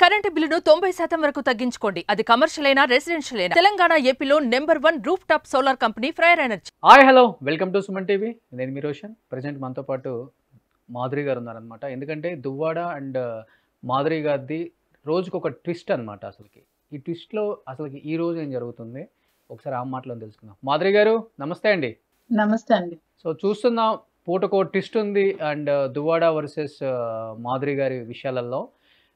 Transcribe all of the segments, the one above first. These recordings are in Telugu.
కరెంటు బిల్లును 90% వరకు తగ్గించుకోండి. అది కమర్షియల్ అయినా రెసిడెన్షియల్ అయినా. తెలంగాణ ఏపీలో #1 roof top solar company ఫ్రైర్ energy. Hi hello welcome to Suman TV. నేను మీ రోషన్. ప్రజెంట్ మనతో పాటు మాధురి గారు ఉన్నారనమాట. ఎందుకంటే దువ్వాడ అండ్ మాధురి గారిది రోజుకు ఒక ట్విస్ట్ అనమాట. అసలుకి ఈ ట్విస్ట్లో అసలుకి ఈ రోజు ఏం జరుగుతుంది ఒకసారి ఆ మాటలో తెలుసుకుందాం. మాధురి గారు నమస్తే అండి. నమస్తే అండి. సో చూస్తున్నాం పూటకో ట్విస్ట్ ఉంది అండ్ దువ్వాడ వర్సెస్ మాధురి గారి విషయాలలో.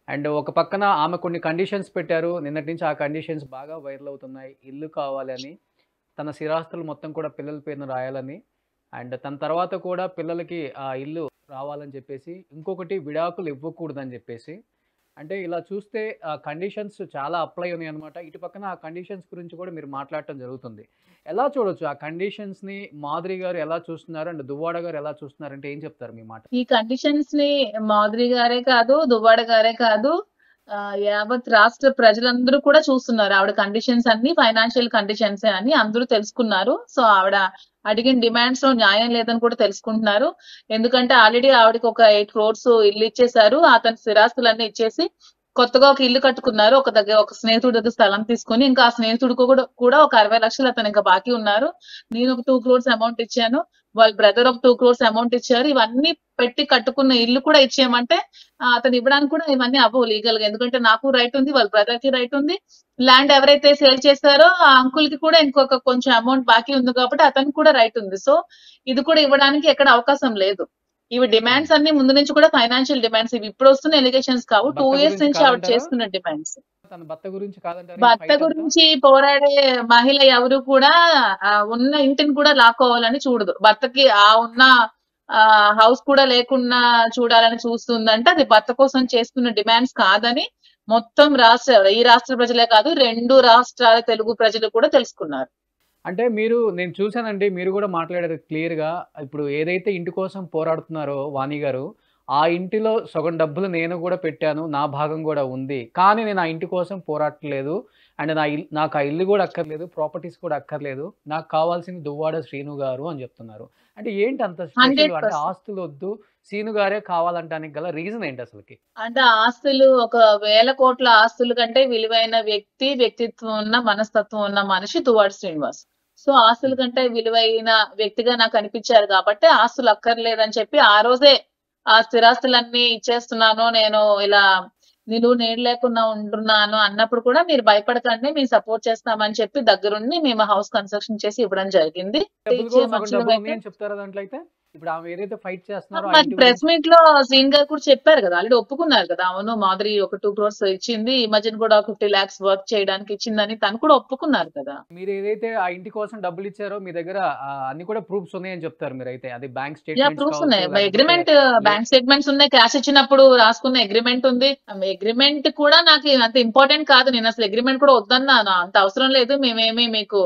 అండ్ ఒక పక్కన ఆమె కొన్ని కండిషన్స్ పెట్టారు. నిన్నటి నుంచి ఆ కండిషన్స్ బాగా వైరల్ అవుతున్నాయి. ఇల్లు కావాలని, తన స్థిరాస్తులు మొత్తం కూడా పిల్లల పేరున రాయాలని, అండ్ తన తర్వాత కూడా పిల్లలకి ఆ ఇల్లు రావాలని చెప్పేసి, ఇంకొకటి విడాకులు ఇవ్వకూడదని చెప్పేసి. అంటే ఇలా చూస్తే ఆ కండిషన్స్ చాలా అప్లై ఉన్నాయి అనమాట. ఇటు పక్కన ఆ కండిషన్స్ గురించి కూడా మీరు మాట్లాడటం జరుగుతుంది. ఎలా చూడొచ్చు ఆ కండిషన్స్ని? మాధురి గారు ఎలా చూస్తున్నారు అండ్ దువ్వాడ గారు ఎలా చూస్తున్నారు అంటే ఏం చెప్తారు మీ మాట? ఈ కండిషన్స్ ని మాధురి గారే కాదు, దువ్వాడ గారే కాదు, యావత్ రాష్ట్ర ప్రజలందరూ కూడా చూస్తున్నారు. ఆవిడ కండిషన్స్ అన్ని ఫైనాన్షియల్ కండిషన్స్ అని అందరూ తెలుసుకున్నారు. సో ఆవిడ అడిగిన డిమాండ్స్ లో న్యాయం లేదని కూడా తెలుసుకుంటున్నారు. ఎందుకంటే ఆల్రెడీ ఆవిడకి ఒక 8 crores ఇల్లు ఇచ్చేశారు. అతని స్థిరాస్తులన్నీ ఇచ్చేసి కొత్తగా ఒక ఇల్లు కట్టుకున్నారు. ఒక స్నేహితుడి దగ్గర స్థలం తీసుకుని, ఇంకా ఆ స్నేహితుడికి కూడా ఒక 60 లక్షలు అతను ఇంకా బాకీ ఉన్నారు. నేను ఒక 2 crores అమౌంట్ ఇచ్చాను, వాళ్ళ బ్రదర్ ఒక 2 crores అమౌంట్ ఇచ్చారు. ఇవన్నీ పెట్టి కట్టుకున్న ఇల్లు కూడా ఇచ్చేయమంటే అతను ఇవ్వడానికి కూడా ఇవన్నీ అవ్వవు లీగల్ గా. ఎందుకంటే నాకు రైట్ ఉంది, వాళ్ళ బ్రదర్ కి రైట్ ఉంది. ల్యాండ్ ఎవరైతే సేల్ చేస్తారో ఆ అంకుల్ కి కూడా ఇంకొక కొంచెం అమౌంట్ బాకీ ఉంది కాబట్టి అతనికి కూడా రైట్ ఉంది. సో ఇది కూడా ఇవ్వడానికి ఎక్కడ అవకాశం లేదు. ఇవి డిమాండ్స్ అన్ని ముందు నుంచి కూడా ఫైనాన్షియల్ డిమాండ్స్. ఇవి ఇప్పుడు వస్తున్న ఎలిగేషన్స్ కావు, 2 years నుంచి ఆవిడ చేస్తున్న డిమాండ్స్. తన భర్త గురించి కాదంటారు. భర్త గురించి పోరాడే మహిళ ఎవరు కూడా ఉన్న ఇంటిని కూడా లాక్కోవాలని చూడదు. భర్తకి ఉన్న హౌస్ కూడా లేకుండా చూడాలని చూస్తుందంటే అది భర్త కోసం చేస్తున్న డిమాండ్స్ కాదని మొత్తం ఈ రాష్ట్ర ప్రజలే కాదు, 2 రాష్ట్రాల తెలుగు ప్రజలు కూడా తెలుసుకున్నారు. అంటే నేను చూశానండి, మీరు కూడా మాట్లాడారు క్లియర్గా. ఇప్పుడు ఏదైతే ఇంటి కోసం పోరాడుతున్నారో వాణి గారు, ఆ ఇంటిలో సగం డబ్బులు నేను కూడా పెట్టాను, నా భాగం కూడా ఉంది. కానీ నేను ఆ ఇంటి కోసం పోరాడట్లేదు అండ్ నాకు ఆ ఇల్లు కూడా అక్కర్లేదు, ప్రాపర్టీస్ కూడా అక్కర్లేదు. నాకు కావాల్సింది దువ్వాడ శ్రీను గారు అని చెప్తున్నారు. అంటే ఏంటి అంత స్పెషల్? అంటే ఆస్తులు వద్దు, శ్రీను గారే కావాలంటానికి గల రీజన్ ఏంటి అసలుకి? అంటే ఆస్తులు 1,000 కోట్ల ఆస్తుల కంటే విలువైన వ్యక్తిత్వం ఉన్న మనస్తత్వం ఉన్న మనిషి దువ్వాడ శ్రీనివాస్. సో ఆస్తుల కంటే విలువైన వ్యక్తిగా నాకు అనిపించారు కాబట్టి ఆస్తులు అక్కర్లేదని చెప్పి ఆ రోజే ఆ స్థిరాస్తులన్నీ ఇచ్చేస్తున్నాను, నేను ఇలా నిలువు నీడ లేకుండా ఉంటున్నాను అన్నప్పుడు కూడా మీరు భయపడకండి, మేము సపోర్ట్ చేస్తామని చెప్పి దగ్గరుండి మేము హౌస్ కన్స్ట్రక్షన్ చేసి ఇవ్వడం జరిగింది. చెప్తారా దాంట్లో? అయితే ఇప్పుడు ఆమె ఏదైతే ఫైట్ చేస్తున్నారో ప్రెస్ మీట్ లో శ్రీన్ గారు కూడా చెప్పారు కదా, ఆల్రెడీ ఒప్పుకున్నారు కదా. అవును, మాధురి ఒక 2 crores ఇచ్చింది, ఈ మధ్యన కూడా 50 lakhs వర్క్ చేయడానికి ఇచ్చిందని తను కూడా ఒప్పుకున్నారు కదా. మీరు ఏదైతే ఆ ఇంటి కోసం డబ్బులు ఇచ్చారో మీ దగ్గర అన్ని కూడా ప్రూఫ్స్ ఉన్నాయని చెప్తారు మీరు. అయితే అది బ్యాంక్ స్టేట్మెంట్స్, ప్రూఫ్స్ ఉన్నాయి, అగ్రిమెంట్, బ్యాంక్ స్టేట్మెంట్స్ ఉన్నాయి, క్యాష్ ఇచ్చినప్పుడు రాసుకున్న అగ్రిమెంట్ ఉంది. అగ్రిమెంట్ కూడా నాకు అంత ఇంపార్టెంట్ కాదు. నేను అసలు అగ్రిమెంట్ కూడా వద్దన్నాను, అంత అవసరం లేదు, మేమేమి మీకు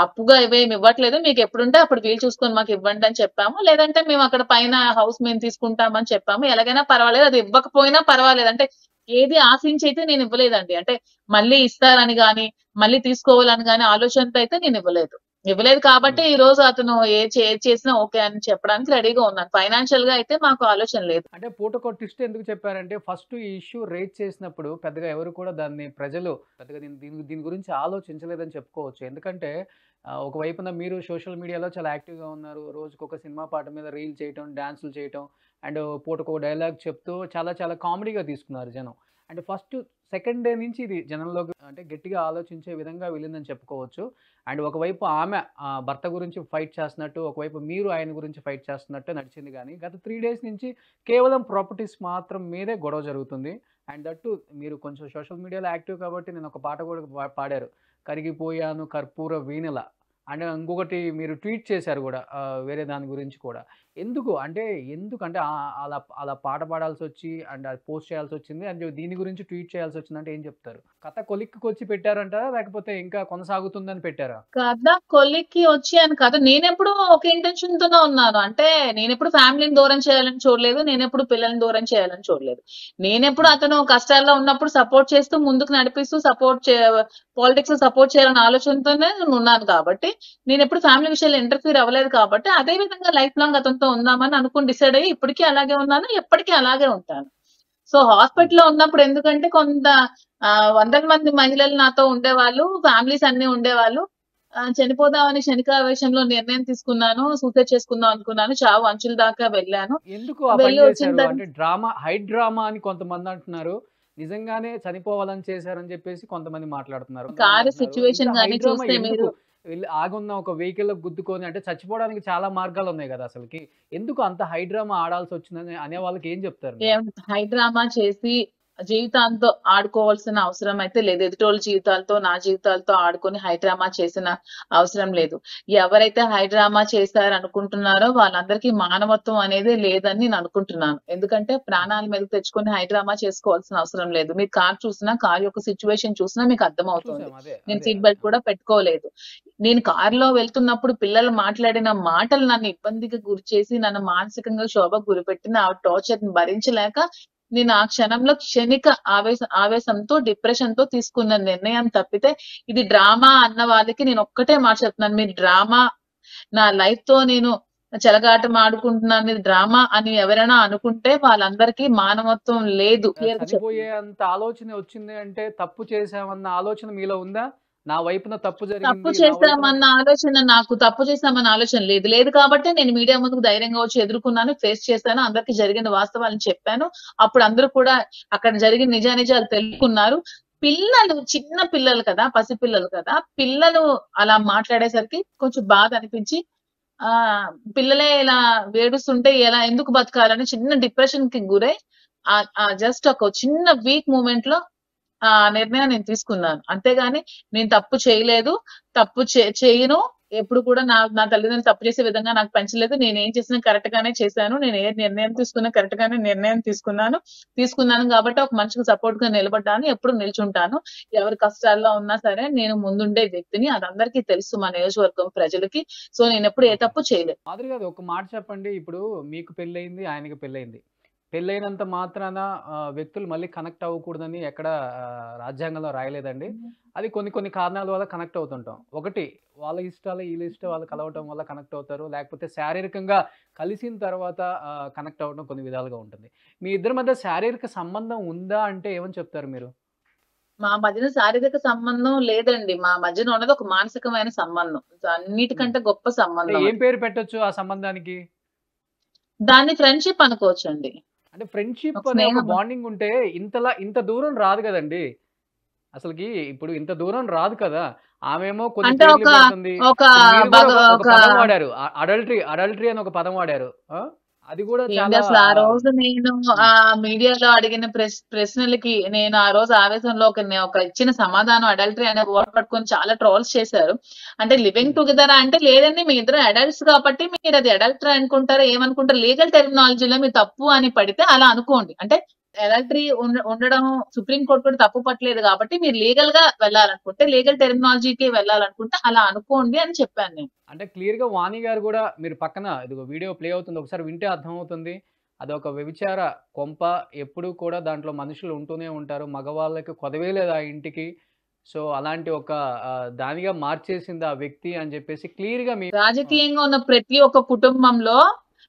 అప్పుగా ఇవేమి ఇవ్వట్లేదు, మీకు ఎప్పుడుంటే అప్పుడు వీలు చూసుకొని మాకు ఇవ్వండి అని చెప్పాము. లేదంటే మేము అక్కడ పైన హౌస్ మేము తీసుకుంటామని చెప్పాము. ఎలాగైనా పర్వాలేదు, అది ఇవ్వకపోయినా పర్వాలేదు. అంటే ఏది ఆశించి అయితే నేను ఇవ్వలేదండి. అంటే మళ్ళీ ఇస్తారని గాని మళ్ళీ తీసుకోవాలని గాని ఆలోచనతో అయితే నేను ఇవ్వలేదు కాబట్టి ఈ రోజు అతను ఏది చేసినా ఓకే అని చెప్పడానికి రెడీగా ఉన్నాను. ఫైనాన్షియల్ గా అయితే మాకు ఆలోచన లేదు. అంటే పూటకో ట్విస్ట్ ఎందుకు చెప్పారంటే, ఫస్ట్ ఈ ఇష్యూ రేజ్ చేసినప్పుడు పెద్దగా ఎవరు కూడా ప్రజలు పెద్దగా దీని గురించి ఆలోచించలేదని చెప్పుకోవచ్చు. ఎందుకంటే ఒకవైపున మీరు సోషల్ మీడియాలో చాలా యాక్టివ్గా ఉన్నారు. రోజుకు ఒక సినిమా పాట మీద రీల్ చేయటం, డ్యాన్సులు చేయటం అండ్ పూటకో డైలాగ్ చెప్తూ చాలా చాలా కామెడీగా తీసుకున్నారు జనం. అండ్ ఫస్ట్ సెకండ్ డే నుంచి ఇది జనంలోకి అంటే గట్టిగా ఆలోచించే విధంగా వెళ్ళిందని చెప్పుకోవచ్చు. అండ్ ఒకవైపు ఆమె భర్త గురించి ఫైట్ చేస్తున్నట్టు, ఒకవైపు మీరు ఆయన గురించి ఫైట్ చేస్తున్నట్టు నడిచింది. కానీ గత 3 days నుంచి కేవలం ప్రాపర్టీస్ మాత్రం మీదే గొడవ జరుగుతుంది. అండ్ దట్టు మీరు కొంచెం సోషల్ మీడియాలో యాక్టివ్ కాబట్టి నేను ఒక పాట కూడా పాడారు, కరిగిపోయాను కర్పూర వీణల. అండ్ ఇంకొకటి మీరు ట్వీట్ చేశారు కూడా వేరే దాని గురించి కూడా. ఎందుకంటే అలా పాట పాడాల్సి వచ్చి అండ్ అది పోస్ట్ చేయాల్సి వచ్చింది అండ్ దీని గురించి ట్వీట్ చేయాల్సి వచ్చిందంటే ఏం చెప్తారు? కథ కొలిక్కి వచ్చి పెట్టారంటారా లేకపోతే ఇంకా కొనసాగుతుందని పెట్టారా? కథ కొలిక్కి వచ్చి అని కాదు, నేనెప్పుడు ఒక ఇంటెన్షన్ తోనే ఉన్నాను. అంటే నేనెప్పుడు ఫ్యామిలీని దూరం చేయాలని చూడలేదు, నేనెప్పుడు పిల్లల్ని దూరం చేయాలని చూడలేదు. నేనెప్పుడు అతను కష్టాల్లో ఉన్నప్పుడు సపోర్ట్ చేస్తూ ముందుకు నడిపిస్తూ పాలిటిక్స్ సపోర్ట్ చేయాలనే ఆలోచనతోనే ఉన్నాను. కాబట్టి నేను ఎప్పుడు ఫ్యామిలీ విషయాలు ఇంటర్ఫీర్ అవ్వలేదు. కాబట్టి అదే విధంగా లైఫ్ లాంగ్ అతనితో ఉందామని అనుకుని డిసైడ్ అయ్యి ఇప్పటికీ అలాగే ఉన్నాను, ఎప్పటికీ అలాగే ఉంటాను. సో హాస్పిటల్లో ఉన్నప్పుడు ఎందుకంటే కొంత వందల మంది మహిళలు నాతో ఉండేవాళ్ళు, ఫ్యామిలీస్ అన్ని ఉండేవాళ్ళు. చనిపోదామని క్షణికావేశంలో నిర్ణయం తీసుకున్నాను. సూసైడ్ చేసుకుందాం అనుకున్నాను. చావు అంచుల దాకా వెళ్ళాను. ఎందుకు ఆ పని వెళ్ళి వచ్చిన చేశారు? తర్వాత అంటే డ్రామా, హైట్ డ్రామా అని కొంతమంది అంటున్నారు. నిజంగానే చనిపోవాలని చేశారని చెప్పేసి కొంతమంది మాట్లాడుతున్నారు. కొంతమంది కారు అంటున్నారు. ఇంత సిచ్యువేషన్ హై గాని డ్రామా చూస్తే ఎందుకు? మీరు ఆగున్న ఒక వెహికల్ గుద్దుకొని అంటే చచ్చిపోవడానికి చాలా మార్గాలు ఉన్నాయి కదా అసలుకి. ఎందుకు అంత హై డ్రామా ఆడాల్సి వచ్చిందని అనే వాళ్ళకి ఏం చెప్తారు మీరు? హై డ్రామా చేసి జీవితాంతో ఆడుకోవాల్సిన అవసరం అయితే లేదు. ఎదుటోళ్ళ జీవితాలతో, నా జీవితాలతో ఆడుకొని హై డ్రామా చేసిన అవసరం లేదు. ఎవరైతే హై డ్రామా చేశారనుకుంటున్నారో వాళ్ళందరికీ మానవత్వం అనేదే లేదని నేను అనుకుంటున్నాను. ఎందుకంటే ప్రాణాల మీదకి తెచ్చుకొని హై డ్రామా చేసుకోవాల్సిన అవసరం లేదు. మీరు కార్ చూసినా, కార్ యొక్క సిచ్యువేషన్ చూసినా మీకు అర్థమవుతుంది. చూసాం. అదే నేను అదే సీట్ బెల్ట్ కూడా పెట్టుకోలేదు. నేను కారులో వెళ్తున్నప్పుడు పిల్లలు మాట్లాడిన మాటలు నన్ను ఇబ్బందికి గురిచేసి, నన్ను మానసికంగా క్షోభకు గురిపెట్టిన ఆ టార్చర్‌ని భరించలేక నేను ఆ క్షణంలో క్షణిక ఆవేశంతో, డిప్రెషన్‌తో తీసుకున్న నిర్ణయం తప్పితే, ఇది డ్రామా అన్న వాళ్ళకి నేను ఒక్కటే మాట చెప్తున్నాను. మీరు డ్రామా నా లైఫ్‌తో నేను చెలగాటం ఆడుకుంటున్నాను. ఇది డ్రామా అని ఎవరైనా అనుకుంటే వాళ్ళందరికీ మానవత్వం లేదు. క్లియర్‌గా చనిపోయే చెప్తున్నా. అంత ఆలోచన వచ్చింది అంటే తప్పు చేశామన్న ఆలోచన మీలో ఉందా? నా వైపున తప్పు తప్పు జరిగింది. నా వైపున చేశామన్న ఆలోచన నాకు తప్పు చేశామన్న ఆలోచన లేదు. లేదు కాబట్టే నేను మీడియా ముందుకు ధైర్యంగా వచ్చి ఎదుర్కొన్నాను. ఫేస్ చేశాను. అందరికి జరిగిన వాస్తవాలను చెప్పాను. అప్పుడు అందరూ కూడా అక్కడ జరిగిన నిజానిజాలు తెలుసుకున్నారు. పిల్లలు చిన్న పిల్లలు కదా! పసిపిల్లలు కదా! పిల్లలు అలా మాట్లాడేసరికి కొంచెం బాధ అనిపించి పిల్లలే ఇలా ఏడుస్తుంటే ఎందుకు బతకాలని చిన్న డిప్రెషన్‌కి గురై జస్ట్ ఒక చిన్న వీక్ మూవ్‌మెంట్‌లో ఆ నిర్ణయం నేను తీసుకున్నాను. అంతేగాని నేను తప్పు చేయలేదు. తప్పు చెయ్యను. ఎప్పుడు కూడా నా తల్లిదండ్రులు తప్పు చేసే విధంగా నాకు పెంచలేదు. నేనేం చేసినా కరెక్ట్ గానే చేశాను. నేను ఏ నిర్ణయం తీసుకున్నా కరెక్ట్ గానే నిర్ణయం తీసుకున్నాను. తీసుకున్నాను కాబట్టి ఒక మనిషికి సపోర్ట్‌గా నిలబడ్డాను. ఎప్పుడు నిల్చుంటాను. ఎవరు కష్టాల్లో ఉన్నా సరే నేను ముందుండే వ్యక్తిని. అది అందరికీ తెలుసు మా నియోజకవర్గం ప్రజలకి. సో నేనెప్పుడు ఏ ఓకే. తప్పు చేయలేదు. మాధురి గారు ఒక మాట చెప్పండి. ఇప్పుడు మీకు పెళ్లయింది, ఆయనకి పెళ్లయింది. పెళ్లయినంత మాత్రాన వ్యక్తులు మళ్ళీ కనెక్ట్ అవ్వకూడదని ఎక్కడ రాజ్యాంగంలో రాయలేదండి. అది కొన్ని కొన్ని కారణాల వల్ల కనెక్ట్ అవుతుంటాం. ఒకటి వాళ్ళ ఇష్టాలు, వీళ్ళ ఇష్టాలు వాళ్ళు కలవటం వల్ల కనెక్ట్ అవుతారు. లేకపోతే శారీరకంగా కలిసిన తర్వాత కనెక్ట్ అవ్వడం కొన్ని విధాలుగా ఉంటుంది. మీ ఇద్దరి మధ్య శారీరక సంబంధం ఉందా అంటే ఏమని చెప్తారు మీరు? మా మధ్యన శారీరక సంబంధం లేదండి. మా మధ్యన ఉన్నది ఒక మానసికమైన సంబంధం. హ్మ్. అన్నిటికంటే గొప్ప అంటే సంబంధం ఏం అది. పేరు పెట్టొచ్చు ఆ సంబంధానికి? దాన్ని ఫ్రెండ్‌షిప్ అనుకోవచ్చండి. అంటే ఫ్రెండ్‌షిప్ ఒక అనే ఒక స్నేహం. బాండింగ్ ఉంటే ఇంత దూరం రాదు గదండీ! అసలకి ఇప్పుడు ఇంత దూరం రాదు కదా! ఆమేమో కొన్ని అంటే పేర్లు పెడుతుంది. ఒక ఇప్పుడు మీరు బగ గూడా ఒక ఒక పదం వాడారు. అడల్టరీ అని ఒక పదం వాడారు. ఆ! అది గూడా ఏండి చాలా అసలు ఆ రోజు నేను హ్మ్. మీడియాలో అడిగిన ప్రశ్నలకి నేను ఆ రోజు ఆవేశంలో ఒక ఇచ్చిన సమాధానం అడల్టరీ అనే వర్డ్ పట్టుకొని చాలా ట్రోల్స్ చేశారు. అంటే లివింగ్ హ్మ్. టుగెదర్ అంటే లేదండి మీ ఇద్దరు అడల్ట్స్ కాబట్టి మీరు అది అడల్టరీ అనుకుంటారు ఏమనుకుంటారు లీగల్ టెర్మినాలజీలో మీరు తప్పు అని పడితే అలా అనుకోండి. అంటే అడల్టరీ ఉండడం సుప్రీం కోర్ట్ కూడా తప్పు పట్టలేదు కాబట్టి మీరు లీగల్ గా వెళ్ళాలనుకుంటే లీగల్ టెర్మినాలజీకి వెళ్ళాలనుకుంటే అలా అనుకోండి అని చెప్పాను నేను. అంటే క్లియర్‌గా వాణి గారు గూడా మీరు పక్కన ఇదిగో వీడియో ప్లే అవుతుంది. ఒకసారి వింటే అర్థమవుతుంది. అదొక వ్యభిచార కొంప. ఎప్పుడూ కూడా దాంట్లో మనుషులు ఉంటూనే ఉంటారు. మగవాళ్ళకి కొదవే లేదు ఆ ఇంటికి. సో, అలాంటి ఒక దానిగా మార్చేసింది ఆ వ్యక్తి అని జెప్పేసి క్లియర్‌గా మీ ఆ! రాజకీయంగా ఉన్న ప్రతి ఒక్క కుటుంబంలో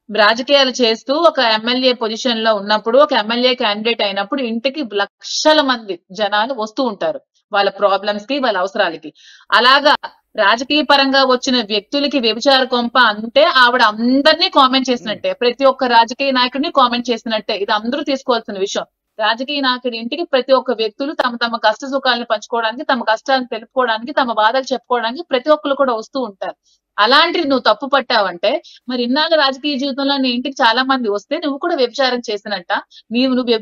రాజకీయాలు చేస్తూ ఒక ఎమ్మెల్యే పొజిషన్ లో ఉన్నప్పుడు ఒక ఎమ్మెల్యే క్యాండిడేట్ అయినప్పుడు ఇంటికి లక్షల మంది జనాలు వస్తూ ఉంటారు. వాళ్ళ ప్రాబ్లమ్స్ కి వాళ్ళ అవసరాలకి. అలాగా రాజకీయ పరంగా వచ్చిన వ్యక్తులకి వ్యభిచార కొంప అంటే ఆవిడ అందరినీ కామెంట్ హ్మ్. చేసినట్టే. ప్రతి ఒక్క రాజకీయ నాయకుడిని కామెంట్ చేసినట్టే. ఇది అందరూ తీసుకోవాల్సిన విషయం. రాజకీయ నాయకుడి ఇంటికి ప్రతి ఒక్క వ్యక్తులు తమ తమ కష్ట సుఖాలను పంచుకోవడానికి, తమ కష్టాలను తెలుపుకోవడానికి, తమ బాధలు చెప్పుకోవడానికి ప్రతి ఒక్కళ్ళు కూడా వస్తూ ఉంటారు. అలాంటిది నువ్వు తప్పు పట్టావంటే మరి ఇన్నాళ్ళ రాజకీయ జీవితంలో నీ ఇంటికి చాలా మంది వస్తే నువ్వు కూడా వ్యభిచారం చేసినట్ట?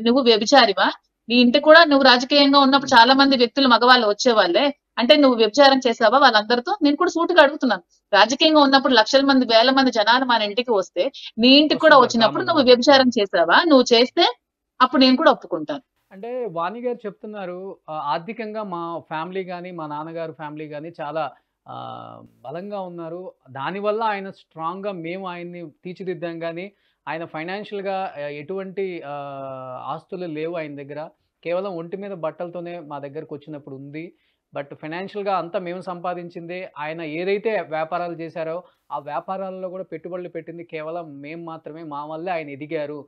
నువ్వు వ్యభిచారివా? నీ ఇంటికి కూడా నువ్వు రాజకీయంగా ఉన్నప్పుడు హ్మ్. చాలా మంది వ్యక్తులు మగవాళ్ళు వచ్చేవాళ్ళే. అంటే నువ్వు వ్యభిచారం చేసావా వాళ్ళందరితో? నేను కూడా సూటిగా అడుగుతున్నాను. రాజకీయంగా ఉన్నప్పుడు లక్షల మంది, వేల మంది జనాలు మన ఇంటికి వస్తే, నీ ఇంటికి కూడా వస్తుంటారు వచ్చినప్పుడు కామన్‌గా. నువ్వు అవును. వ్యభిచారం అవును. చేసావా? నువ్వు చేస్తే అప్పుడు నేను కూడా ఒప్పుకుంటాను. అంటే వాణి గారు చెప్తున్నారు ఆర్థికంగా మా ఫ్యామిలీ గాని, మా నాన్నగారు ఫ్యామిలీ గాని చాలా బలంగా ఉన్నారు. దానివల్ల ఆయన స్ట్రాంగ్‌గా మేము ఆయన్ని తీర్చిదిద్దాం గానీ, ఆయన ఫైనాన్షియల్‌గా ఎటువంటి ఆస్తులు లేవు ఆయన దగ్గర. కేవలం ఒంటి మీద బట్టలతోనే మా దగ్గరకొచ్చినప్పుడు ఉంది. బట్ ఫైనాన్షియల్‌గా అంతా మేము సంపాదించిందే. ఆయన ఏదైతే వ్యాపారాలు చేశారో, ఆ వ్యాపారాల్లో గూడా పెట్టుబడులు పెట్టింది కేవలం మేము మాత్రమే. మా వల్లే ఆయన ఎదిగారు.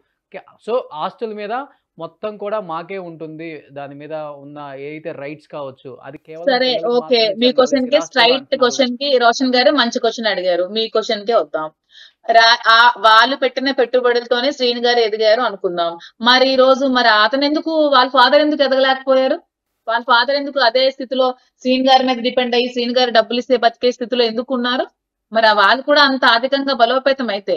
సో, ఆస్తుల మీద మొత్తం కూడా మాకే ఉంటుంది. దాని మీద ఉన్న ఏదైతే రైట్స్ కావచ్చు, అది కేవలం సరే, పిల్లలకి ఓకే. మాత్రమే మీ చెందాలి. క్వెషన్ కి స్థిరాస్తులు స్ట్రైట్ అంటున్నారు. క్వెషన్ కి రోషన్ గారు మంచి క్వెషన్ అడిగారు. మీ క్వెషన్ కే వద్దాం. వాళ్ళు పెట్టిన పెట్టుబడులతోనే శ్రీని గారు ఎదిగారు అనుకుందాం. మరి ఈ రోజు మరి అతను ఎందుకు, వాళ్ళ ఫాదర్ ఎందుకు ఎదగలేకపోయారు? వాళ్ళ ఫాదర్ ఎందుకు అదే స్థితిలో శ్రీని గారి మీద డిపెండ్ అయ్యి శ్రీని గారు డబ్బులు ఇస్తే బతికే స్థితిలో ఎందుకు ఉన్నారు? మరి వాళ్ళు కూడా అంత ఆర్థికంగా బలోపేతం అయితే,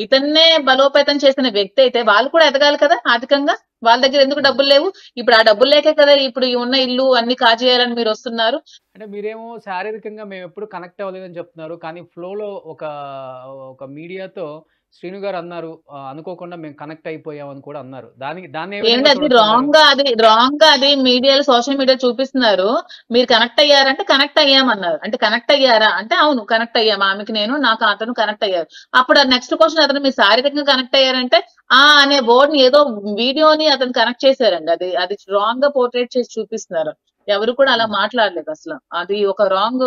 ఇతన్నే బలోపేతం చేసిన వ్యక్తి అయితే వాళ్ళు కూడా ఎదగాలి కదా ఆర్థికంగా. వాళ్ళ దగ్గర ఎందుకు డబ్బులు లేవు? ఇప్పుడు ఆ డబ్బులు లేకే కదా ఇప్పుడు ఈ ఉన్న ఇల్లు అన్ని కాజేయాలని మీరు వస్తున్నారు. అంటే మీరేమో శారీరకంగా మేమెప్పుడు కనెక్ట్ అవ్వలేదని చెప్తున్నారు. కానీ ఫ్లోలో ఒక మీడియాతో శ్రీను గారు అన్నారు, అనుకోకుండా మేము కనెక్ట్ అయిపోయామని కూడా అన్నారు. దాన్ని ఏ ఏంటి విధంగా అది చూడొచ్చంటారు? రాంగ్ గా అది మీడియాలో సోషల్ మీడియా చూపిస్తున్నారు. మీరు కనెక్ట్ అయ్యారంటే కనెక్ట్ అయ్యామన్నారు. అంటే కనెక్ట్ అయ్యారా అంటే అవును కనెక్ట్ అయ్యాం. ఆమెకి నేను నాకు అతను కనెక్ట్ అయ్యారు. అప్పుడు నెక్స్ట్ క్వశ్చన్ అతను మీరు శారీరకంగా కనెక్ట్ అయ్యారంటే అనే వర్డ్ ని ఏదో వీడియోని అతను కనెక్ట్ చేశారండి. అది రాంగ్ గా పోర్ట్రేట్ చేసి చూపిస్తున్నారు. ఎవరు కూడా అలా మాట్లాడలేదు అసలు. అది ఒక రాంగ్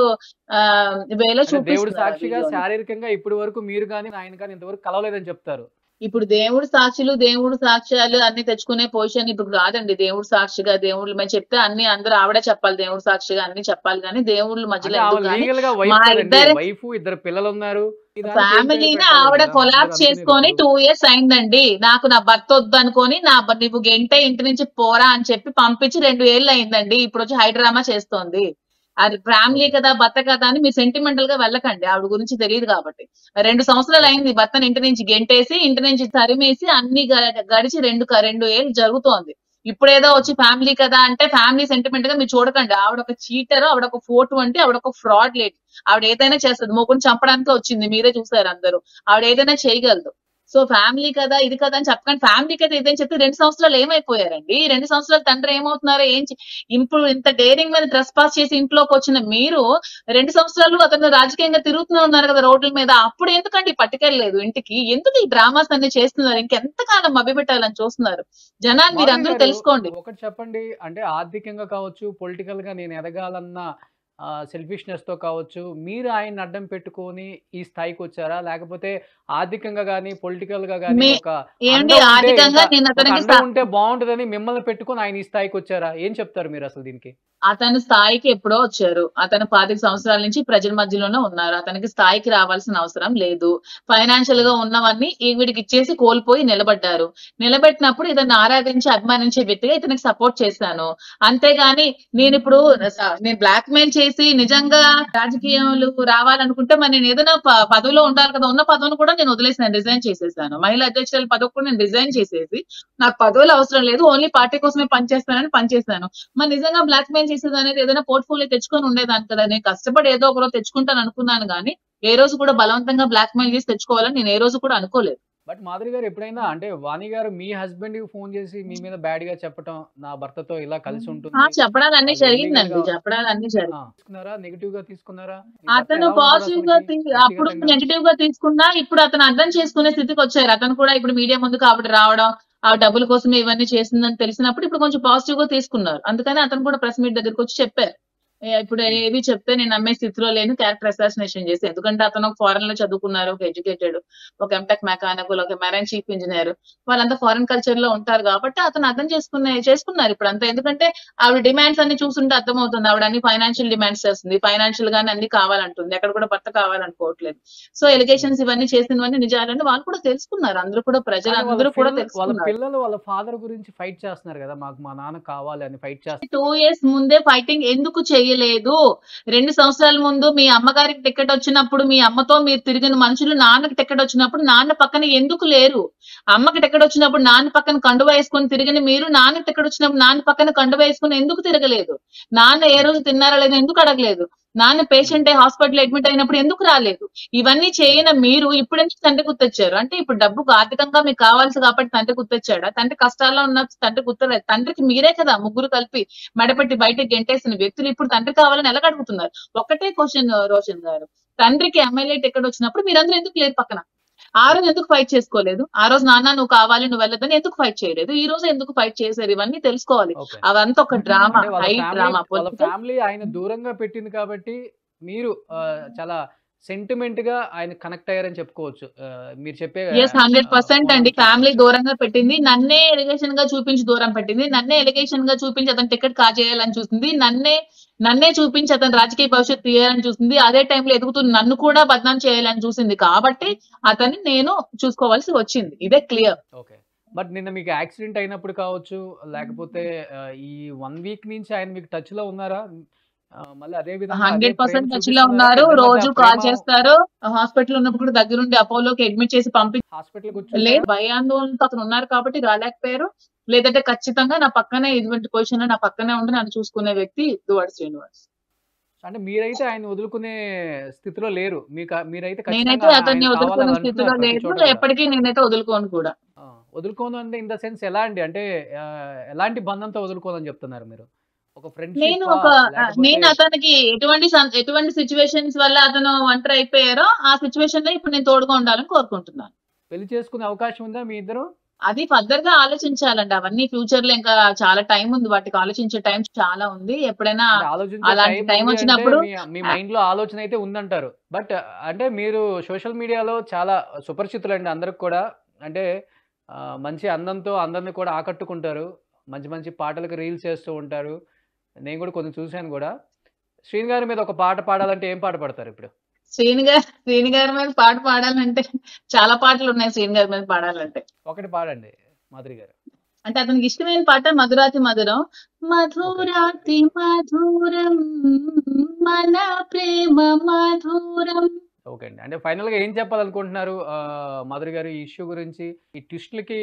వేలో అంటే దేవుడు చూపిస్తున్నారు ఆ సాక్షిగా వీడియోని. శారీరకంగా ఇప్పటి వరకు మీరు కానీ ఆయన కానీ ఇంతవరకు కలవలేదని చెప్తారు. ఇప్పుడు దేవుడు సాక్ష్యాలు అన్ని తెచ్చుకునే పొజిషన్ ఇప్పుడు కాదండి. దేవుడు సాక్షిగా దేవుళ్ళు మేము చెప్తే అన్ని అందరూ ఆవిడే చెప్పాలి. దేవుడు సాక్షిగా అన్ని చెప్పాలి కానీ దేవుళ్ళ మధ్యలో అంటే ఆమె ఎందుకు కానీ లీగల్ గా వైఫ్ మా కదండి. ఇద్దరు వైఫ్, ఇద్దరు పిల్లలు ఉన్నారు. ఈ దానికి ఏం పేరు ఫ్యామిలీని పెట్టాలి ఆవిడ కదా అందరూ కొలాప్స్ అనుకునేది చేసుకొని ఇప్పుడు. 2 years అయిందండి. నాకు నా భర్త వద్దు అనుకొని నువ్వు గంటే ఇంటి నుంచి పోరా అని చెప్పి పంపించి 2 ఏళ్ళు అయిందండి. ఇప్పుడు వచ్చి హైడ్రామా చేస్తోంది. అది ఫ్యామిలీ ఓకే. కదా భర్త కదా అని మీరు సెంటిమెంటల్ గా వెళ్ళకండి. ఆవిడ గురించి తెలియదు కాబట్టి. 2 సంవత్సరాలు ఓకే. అయింది భర్తని ఇంటి నుంచి గెంటేసి, ఇంటి నుంచి తరిమేసి అన్ని గడిచి 2 ఏళ్ళు జరుగుతోంది. ఇప్పుడేదో వచ్చి ఫ్యామిలీ కదా అంటే ఫ్యామిలీ సెంటిమెంట్ గా మీరు చూడకండి. ఆవిడ ఒక చీటర్, ఆవిడ ఒక 420, ఆవిడ ఒక ఫ్రాడ్ లేడీ. ఆవిడ ఏదైనా చేస్తుంది. మొగుడిని చంపడానికి వచ్చింది. మీరే చూసారు అందరూ. ఆవిడ ఏదైనా చేయగలదు. సో ఫ్యామిలీ కదా ఇది కదా అని చెప్పకండి. ఫ్యామిలీ కదా ఇదని చెప్పి 2 సంవత్సరాలు ఏమైపోయారండి? 2 సంవత్సరాలు తండ్రి ఏమవుతున్నారో ఇప్పుడు ఇంత డేరింగ్ మీద ట్రెస్ పాస్ చేసి ఇంట్లోకి వచ్చిన మీరు 2 సంవత్సరాలు అతను రాజకీయంగా తిరుగుతూనే ఉన్నారు కదా రోడ్ల మీద. అప్పుడు ఎందుకండి పట్టుకెళ్ళలేదు ఇంటికి? ఎందుకు ఈ డ్రామాస్ అన్ని చేస్తున్నారు? ఇంకెంతకాలం మభ్యపెట్టాలని చూస్తున్నారు? జనాన్ని మీరు మాధురి అందరూ గారు తెలుసుకోండి. ఒకటి చెప్పండి. అంటే ఆర్థికంగా కావచ్చు, పొలిటికల్ గా నేను ఎదగాలన్న సెల్ఫిష్నెస్ తో కావచ్చు, మీరు ఆయన్ని అడ్డం పెట్టుకొని ఈ స్థాయికి వచ్చారా? లేకపోతే ఆర్థికంగా గానీ, పొలిటికల్ గా గానీ మీ ఒక ఏమండి అండ ఉంటే ఆర్థికంగా నేను ఒక అతనికి అండ ఉంటే బాగుంటుందని మిమ్మల్ని పెట్టుకొని ఆయన ఈ స్థాయికి వచ్చారా? ఏం చెప్తారు మీరు అసలు దీనికి? అతను స్థాయికి ఎప్పుడో వచ్చారు. అతను 25 సంవత్సరాల నుంచి ప్రజల మధ్యలోనే ఉన్నారు. అతనికి స్థాయికి రావాల్సిన అవసరం లేదు. ఫైనాన్షియల్ గా ఉన్నవన్నీ ఈవిడికి ఇచ్చేసి కోల్పోయి నిలబడ్డారు. నిలబెట్టినప్పుడు ఇతన్ని ఆరాధించి అభిమానించే వ్యక్తిగా ఇతనికి సపోర్ట్ చేశాను. అంతేగాని నేను బ్లాక్ మెయిల్ చేసి నిజంగా రాజకీయాలు రావాలనుకుంటే మరి నేను ఏదైనా పదవిలో ఉండాలి కదా. ఉన్న పదవిని కూడా నేను వదిలేసాను, రిజైన్ చేసేసాను. మహిళా అధ్యక్షురాల పదవి కూడా నేను రిజైన్ చేసేసి నాకు పదవులు అవసరం లేదు, ఓన్లీ పార్టీ కోసమే పనిచేస్తానని పనిచేశాను. మరి నిజంగా బ్లాక్ మెయిల్ చేసేది అనేది ఏదైనా పోర్ట్ఫోలియో తెచ్చుకొని ఉండేదాన్ని కదా. నేను కష్టపడి ఏదో ఒకరోజు తెచ్చుకుంటాను అనుకున్నాను కానీ ఏ రోజు కూడా బలవంతంగా బ్లాక్ మెయిల్ చేసి తెచ్చుకోవాలని నేను ఏ రోజు కూడా అనుకోలేదు. బట్ మాధురి గారు ఎప్పుడైనా అంటే వాణి గారు మీ హస్బెండ్ కి ఫోన్ చేసి మీ మీద బ్యాడ్ గా చెప్పటం, నా భర్తతో ఇలా కలిసి ఉంటుంది, చెప్పడాలు అన్ని వాళ్ళు ఇల్లీగల్ జరిగిందండి. గా చెప్పడాలు అన్ని జరిగింది. తీసుకున్నారా? నెగిటివ్ గా తీసుకున్నారా? మీ భర్త అతను ఎలా ఉంటారు పాజిటివ్ గా అసలుకి అప్పుడు వ్యక్తిగతంగా? నెగిటివ్ గా తీసుకున్నా ఇప్పుడు అతను అర్థం చేసుకునే స్థితికి వచ్చారు. అతను కూడా ఇప్పుడు మీడియా ముందుకు ఆవిడ రావడం, ఆ డబ్బుల కోసమే ఇవన్నీ చేసిందని తెలిసినప్పుడు ఇప్పుడు కొంచెం పాజిటివ్ గా తీసుకున్నారు. అందుకని అతను కూడా ప్రెస్ మీట్ దగ్గరికి వచ్చి చెప్పారు. ఇప్పుడు ఏవి చెప్తే నేను నమ్మే స్థితిలో లేను, క్యారెక్టర్ అసాసినేషన్ చేసి. ఎందుకంటే అతను ఒక ఫారెన్ లో చదువుకున్నారు, ఒక ఎడ్యుకేటెడ్, ఒక ఎంటెక్ మెకానికల్, ఒక మెరైన్ చీఫ్ ఇంజనీర్. వాళ్ళంతా ఫారెన్ కల్చర్ లో ఉంటారు కాబట్టి అతను అర్థం చేసుకున్నారు ఇప్పుడు అంతా. ఎందుకంటే ఆవిడ డిమాండ్స్ అన్ని చూస్తుంటే అర్థమవుతుంది. ఆవిడ అన్ని ఫైనాన్షియల్ డిమాండ్స్ చేస్తుంది, ఫైనాన్షియల్ గానీ అన్ని కావాలంటుంది. ఎక్కడ కూడా భర్త కావాలనుకోవట్లేదు. సో ఎలిగేషన్స్ ఇవన్నీ చేసినవన్నీ నిజాలని వాళ్ళు కూడా తెలుసుకున్నారు. అందరూ కూడా కానీ ప్రజలందరూ కూడా వాళ్ళ తెలుసుకున్నారు. పిల్లలు వాళ్ళ ఫాదర్ గురించి ఫైట్ చేస్తున్నారు కదా, మాకు మా నాన్న కావాలి అని ఫైట్ చేస్తున్నారు. 2 years ముందే ఫైటింగ్ ఎందుకు చేయలేదు? 2 సంవత్సరాల ముందు మీ అమ్మగారికి టికెట్ వచ్చినప్పుడు మీ అమ్మతో మీరు తిరిగిన మనుషులు నాన్నకి టికెట్ వచ్చినప్పుడు నాన్న పక్కన ఎందుకు లేరు? అమ్మకి టికెట్ వచ్చినప్పుడు నాన్న పక్కన కండువా వేసుకొని తిరిగిన మీరు నాన్నకి టికెట్ వచ్చినప్పుడు నాన్న పక్కన కండువా వేసుకొని ఎందుకు తిరగలేదు? నాన్న ఏ రోజు తిన్నారా లేదా ఎందుకు అడగలేదు? నాన్న పేషెంట్ హాస్పిటల్ అడ్మిట్ అయినప్పుడు ఎందుకు రాలేదు? ఇవన్నీ చేయని మీరు ఇప్పుడు ఎందుకు తండ్రి గుర్తొచ్చారు? అంటే ఇప్పుడు డబ్బుకు ఆర్థికంగా మీకు కావాల్సి కాబట్టి తండ్రి గుర్తొచ్చాడా? తండ్రి కష్టాల్లో ఉన్న తండ్రి గుర్తులేదు. తండ్రికి మీరే కదా ముగ్గురు కలిపి మెడపెట్టి బయటకు గెంటేసిన వ్యక్తులు ఇప్పుడు తండ్రి కావాలని ఎలా అడుగుతున్నారు? ఒకటే క్వశ్చన్ రోషన్ గారు, తండ్రికి ఎమ్మెల్యే టికెట్ వచ్చినప్పుడు మీరందరూ ఎందుకు లేరు పక్కన? ఆ రోజు ఎందుకు ఫైట్ చేసుకోలేదు? ఆ రోజు నాన్న నువ్వు కావాలి నువ్వు వెళ్ళదని ఎందుకు ఫైట్ చేయలేదు? ఈ రోజు ఎందుకు ఫైట్ చేశారు? ఇవన్నీ తెలుసుకోవాలి. ఓకే. అవంతా ఒక డ్రామా, అంటే వాళ్ళ హై డ్రామా. ఫ్యామిలీ ఆయన దూరంగా పెట్టింది కాబట్టి మీరు చాలా సెంటిమెంట్ గా ఆయన కనెక్ట్ అయ్యారని చెప్పుకోవచ్చు. మీరు చెప్పే ఎస్ 100% అండి. కోణాన్ని ఫ్యామిలీ చూస్తుంటే. దూరంగా పెట్టింది. నన్నే ఎలిగేషన్ గా చూపించి దూరం పెట్టింది. నన్నే ఎలిగేషన్ గా చూపించి అతను టికెట్ కాజేయాలని చూసింది. నన్నే చూపించి అతను రాజకీయ భవిష్యత్తు తీయాలని చూసింది. అదే టైంలో ఎదుగుతున్న నన్ను కూడా బదనాం చేయాలని చూసింది. కాబట్టి అతన్ని నేను చూసుకోవాల్సి వచ్చింది. ఇదే క్లియర్. ఓకే. బట్ నిన్న మీకు యాక్సిడెంట్ అయినప్పుడు కావచ్చు, లేకపోతే ఈ 1 వీక్ నుంచి ఆయన మీకు టచ్ లో ఉన్నారా? మళ్ళీ అదే విధంగా అదే ప్రేమ 100% టచ్ లో చూపిస్తున్నారా? ఉన్నారు. ఇద్దరి మధ్య రోజు ఆ కాల్ ప్రేమ చేస్తారు. హాస్పిటల్ ఉన్నప్పుడు కూడా దగ్గరుండి అపోలోకి అడ్మిట్ చేసి హాస్పిటల్కి వచ్చి లేదు. చూసారా? భయాందోళనతో అతను ఉన్నారు కాబట్టి రాలేకపోయారు. లేదంటే ఖచ్చితంగా నా పక్కనే ఇటువంటి పొజిషన్ లో నా పక్కనే ఉండి నన్ను చూసుకునే వ్యక్తి దువ్వాడ శ్రీనివాస్. అంటే మీరైతే ఆయన వదులుకునే స్థితిలో లేరు. మీరైతే నేనైతే ఖచ్చితంగా అతన్ని ఆయన వదులుకునే కావాలని స్థితిలో అంటున్నారు ప్రతి లేదు. చోట కూడా. ఎప్పటికీ నేనైతే వదులుకోను కూడా. వదులుకోను అంటే ఇన్ ద సెన్స్ ఎలా అండి? అంటే ఎలాంటి బంధంతో వదులుకోవాలని చెప్తున్నారు మీరు? ఒక నేను ఫ్రెండ్‌షిప్పా? ఒక లేకపోతే నేను అతనికి ఎటువంటి సిట్యుయేషన్స్ వల్ల అతను ఒంటరి అయిపోయారో ఆ సిట్యుయేషన్ లో ఇప్పుడు నేను తోడుగా ఉండాలని కోరుకుంటున్నాను. పెళ్లి చేసుకునే అవకాశం ఉందా మీ ఇద్దరు? అది ఫర్దర్ గా ఆలోచించాలండి. అవన్నీ ఫ్యూచర్ లో ఇంకా చాలా టైం ఉంది. వాటికి ఆలోచించే టైం చాలా ఉంది. ఎప్పుడైనా అంటే ఆలోచించే అలాంటి టైం టైం ఉంది అంటే వచ్చినప్పుడు మీ మైండ్‌లో ఆలోచన అయితే ఉందంటారు. బట్ అంటే మీరు సోషల్ మీడియాలో చాలా సుపరిచితులండి అందరికి కూడా. అంటే మంచి అందంతో అందరిని కూడా ఆకట్టుకుంటారు. మంచి మంచి పాటలకు రీల్స్ చేస్తూ ఉంటారు. నేను కూడా కొన్ని చూసాను కూడా. శ్రీను గారి మీద ఒక పాట పాడాలంటే ఏం పాట పాడతారు ఇప్పుడు? శ్రీని గారి మీద పాట పాడాలంటే చాలా పాటలు ఉన్నాయి శ్రీని గారి మీద పాడాలంటే. ఒకటి పాడండి మాధురి గారు. అంటే అతనికి ఇష్టమైన పాట మధురాతి మధురం. ఓకే. మధురాతి మధురం మన ప్రేమ మధురం. ఓకే అండి. అంటే ఫైనల్‌గా ఏం చెప్పాలనుకుంటున్నారు మాధురి గారు ఈ ఇష్యూ గురించి? ఈ ట్విస్ట్‌లకి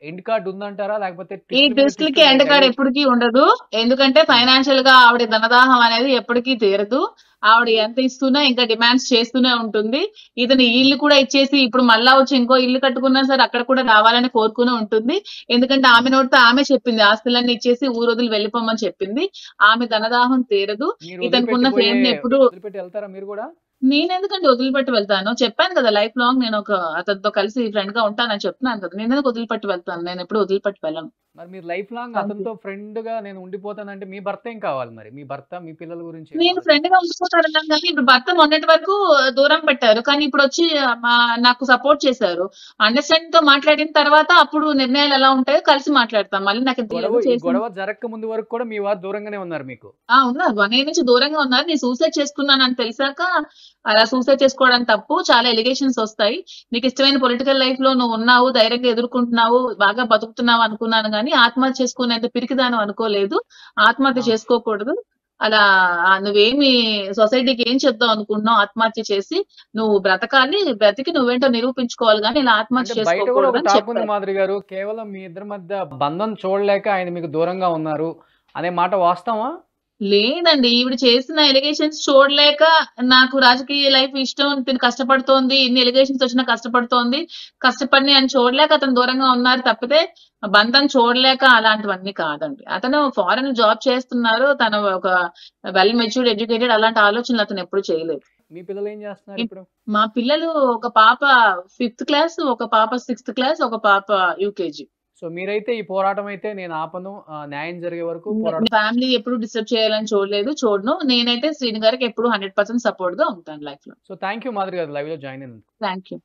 ఎండ్ కార్డ్ ఉందంటారా? లేకపోతే ఈ ట్విస్ట్‌ల మీద ట్విస్ట్‌లకి ట్విస్ట్‌లు ఎండ్ కార్డ్ రెడీ ఎప్పటికీ ఉండదు. ఎందుకంటే ఫైనాన్షియల్ గా ఆవిడ ధనదాహం అనేది ఎప్పటికీ తీరదు. ఆవిడ ఎంత ఇస్తున్నా ఇంకా డిమాండ్స్ చేస్తూనే ఉంటుంది. ఇతను ఈ ఇల్లు కూడా ఇచ్చేసి ఇప్పుడు మళ్ళా వచ్చి ఇంకో ఇల్లు కట్టుకున్నా సరే అక్కడ కూడా రావాలని కోరుకునే ఉంటుంది. ఎందుకంటే ఆమె నోటితో ఆమె చెప్పింది ఆస్తులన్నీ ఇచ్చేసి ఊరొదిలి వెళ్ళిపోమని చెప్పింది. ఆమె ధనదాహం తీరదు. మీరు ఇతనికున్న ఫేమ్ ని ఎప్పుడు వదిలిపెట్టి వెళ్తారా మీరు కూడా? నేనెందుకండి వదిలిపెట్టి వెళ్తాను? చెప్పాను కదా లైఫ్ లాంగ్ నేను అతనితో కలిసి ఫ్రెండ్ గా ఉంటానని చెప్తున్నాను కదా! నేనెందుకు వదిలిపెట్టి వెళ్తాను? నేనెప్పుడు వదిలిపెట్టి వెళ్ళను. మరి మీరు లైఫ్ లాంగ్ థాంక్ యూ. అతనితో ఫ్రెండ్‌గా నేను ఉండిపోతానంటే మీ భర్త ఏం కావాలి మరి? మీ భర్త, మీ పిల్లల గురించి ఏం నేను ఫ్రెండ్ గా ఆలోచిస్తారు? ఉండిపోతానన్నాను గానీ, ఇప్పుడు భర్త మొన్నటి వరకు దూరం పెట్టారు. కానీ ఇప్పుడొచ్చి నాకు సపోర్ట్ చేశారు. అండర్‌స్టాండింగ్ తో మాట్లాడిన తర్వాత అప్పుడు నిర్ణయాలు ఎలా ఉంటాయో కలిసి మాట్లాడతాం. మళ్ళీ నాకు ఈ గొడవ జరక్క ముందు వరకు కూడా మీ వారు దూరంగానే ఉన్నారు మీకు. ఉన్నారు. 1 ఇయర్ నుంచి దూరంగా ఉన్నారు. నేను సూసైడ్ చేసుకున్నానని తెలిసాక అలా సూసైడ్ చేసుకోవడం తప్పు. చాలా ఎలిగేషన్స్ వస్తాయి. నీకు ఇష్టమైన పొలిటికల్ లైఫ్ లో నువ్వు ఉన్నావు, ధైర్యంగా ఎదుర్కొంటున్నావు, బాగా బతుకుతున్నావు అనుకున్నాను గానీ, ఆత్మహత్య చేసుకునేంత పిరికిదాను అనుకోలేదు. ఆత్మహత్య ఆ! చేసుకోకూడదు. అలా నువ్వేమి సొసైటీకి ఏం చెప్దాం అనుకుంటున్నావు ఆత్మహత్య చేసి? నువ్వు బ్రతకాలి. బ్రతికి నువ్వేంటో నిరూపించుకోవాలి గానీ, ఇలా అంటే ఆత్మహత్య బయట కూడా ఒక చేసుకోకూడదని టాక్ ఉంది చెప్పారు. మాధురి గారు. కేవలం మీ ఇద్దరి మధ్య బంధం చూడలేక ఆయన మీకు దూరంగా ఉన్నారు అనే మాట వాస్తవమా? లేదండి. ఈవిడ చేసిన ఎలిగేషన్స్ చూడలేక నాకు రాజకీయ లైఫ్ ఇష్టం. తిను కష్టపడుతోంది. ఇన్ని ఎలిగేషన్స్ వచ్చినా కష్టపడుతోంది. కష్టపడినయి అని చూడలేక అతను దూరంగా ఉన్నారు తప్పితే, బంధం చూడలేక అలాంటివన్నీ కాదండి. అతను ఫారెన్ జాబ్ చేస్తున్నారు. తను ఒక వెల్ మెచ్యూర్డ్, ఎడ్యుకేటెడ్ అలాంటి ఆలోచనలు అతను ఎప్పుడు చేయలేదు. మీ పిల్లలు ఏం చేస్తున్నారు ఇప్పుడు? మా పిల్లలు ఒక పాప 5th క్లాస్, ఒక పాప 6th క్లాస్, ఒక పాప యూకేజీ. సో మీరైతే ఈ పోరాటం అయితే నేను ఆపను. న్యాయం జరిగే వరకు పోరాడతాను. ఫ్యామిలీ ఎప్పుడు డిస్టర్బ్ చేయాలని చూడను. నేనైతే శ్రీను గారికి ఎప్పుడు 100% సపోర్ట్ గా ఉంటాను లైఫ్ లో. సో థాంక్ యూ మాధురి గారు లైవ్‌లో జాయిన్ అయినందుకు. Thank you.